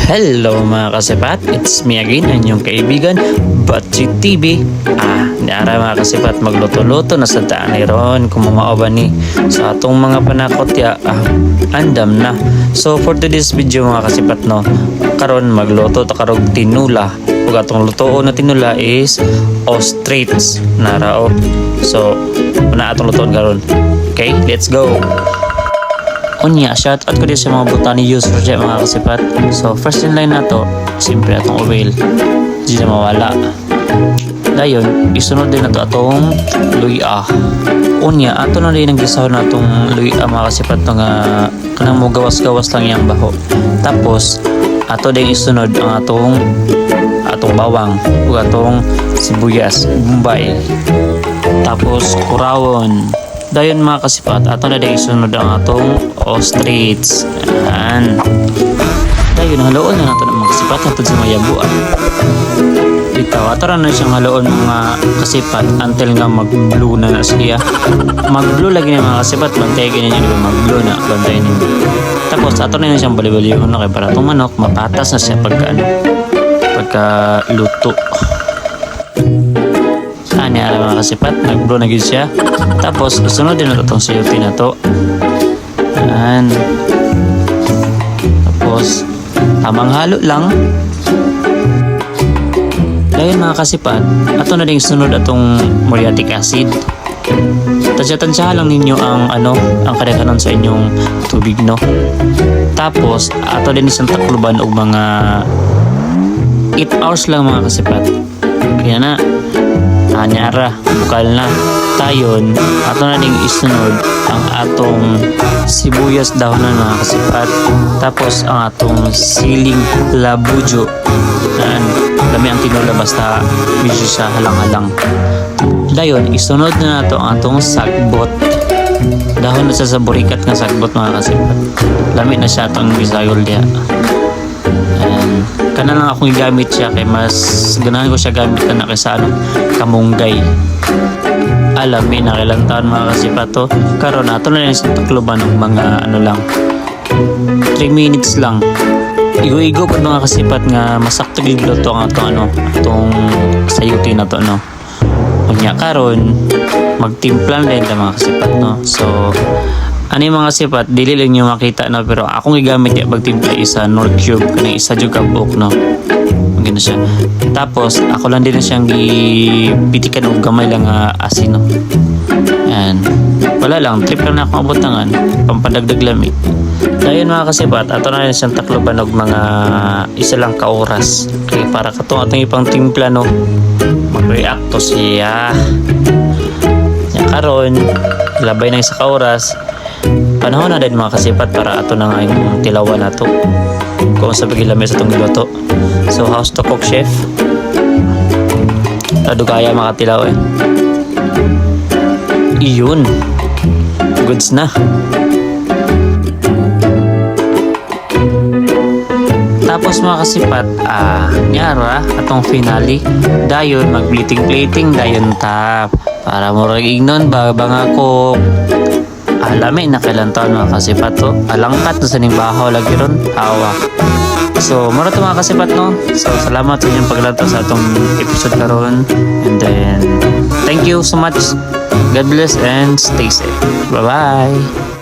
Hello mga kasipat, it's me again, ang inyong kaibigan, Batsi TV. Niara mga kasipat, magluto-luto na sa daan ni Ron, kung mamaoba ni sa atong mga panakot ya, andam na. So for today's video mga kasipat no, karon magluto ta karog tinula. Ug atong lutoon na tinula is ostrich na rao. So na atong lutoon karon. Okay, let's go. Unya, shout out ko din sa mga botany user dyan mga kasipat. So first in line na to, siyempre atong oil, di na mawala. Dayon, isunod din na to atong luya. Unya, ato na rin ang gisahon na atong luya mga kasipat nga kanang mo gawas-gawas lang yung baho. Tapos ato din isunod ang atong bawang ug atong sibuyas, bombay. Tapos kurawon. Dayon mga kasipat, ato na din isunod ang atong ostrich. Ayan. Dayon, haloon na nato ng mga kasipat hatod sa mayabuan. Bitaw, ato na siyang haloon mga kasipat until nga mag-blue na siya. Mag-blue lagi na mga kasipat, bantayin niya, di ba? Mag-blue na, bantayin niya. Tapos ato na siyang bali-balihon na kay para itong manok, mapatas na siya pagka luto. Niya mga kasipat, nag-blow na gid siya. Tapos sunod din na itong siyuti na to. Ayan. Tapos tamang halo lang. Dahil mga kasipat, ato na din sunod atong muriatic acid. Tansya lang ninyo ang ang kadaghanon sa inyong tubig no. Tapos ato din isang takluban og mga 8 hours lang mga kasipat. Kaya na anyara, bukal na. Tayon, ato na ding isunod ang atong sibuyas dahonan mga kasipat. Tapos ang atong siling labujo. Dami ang tinula basta medyo sa halang-halang. Dayon, isunod na nato ang atong sagbot. Dahon na sa burikat nga sagbot mga kasipat. Lami na siya atong bisayol diya. Kana lang akong igamit siya kay mas ganahan ko siya gamit na kaysa kamunggay. Alami na kailang taon mga kasipat to. Karon ato na rin sa takluban ng mga lang 3 minutes lang. Igo-igo pa mga kasipat nga masakto giglo to ang atong sayuti na to no. Unya karon magtimplan din mga kasipat no. So mga sipat, dili lang nyo makita no, pero akong gigamit niya pagtimpla isa Nor Cube, kanang isa jud ka buok no. Maganda siya. Tapos ako lang din siyang gibitikan og gamay lang asin no. Yan. Wala lang, trip lang na akong abutangan, pampadagdag lamig. Dayon mga kasipat, ato na rin siyang takloban og mga isa lang ka oras. Okay, para katong atong ipang timpla no, mag-react to siya. Yan karon, labay na isa ka oras. Panahon na din mga kasipat para ato na nga yung tilawan na to kung sa bigilami sa itong niluto. So house to cook chef tadugaya mga tilaw iyon goods na. Tapos mga kasipat nyara atong finale dayon mag plating dayon ta para murag ignon ba nga cook. Lami na kailan taon mga kasipat to. Alangkat na sa ning bahaw lagi ron. Hawa. So, mura to mga kasipat no. So, salamat sa inyong paglantaw sa atong episode karon. And then, thank you so much. God bless and stay safe. Bye-bye.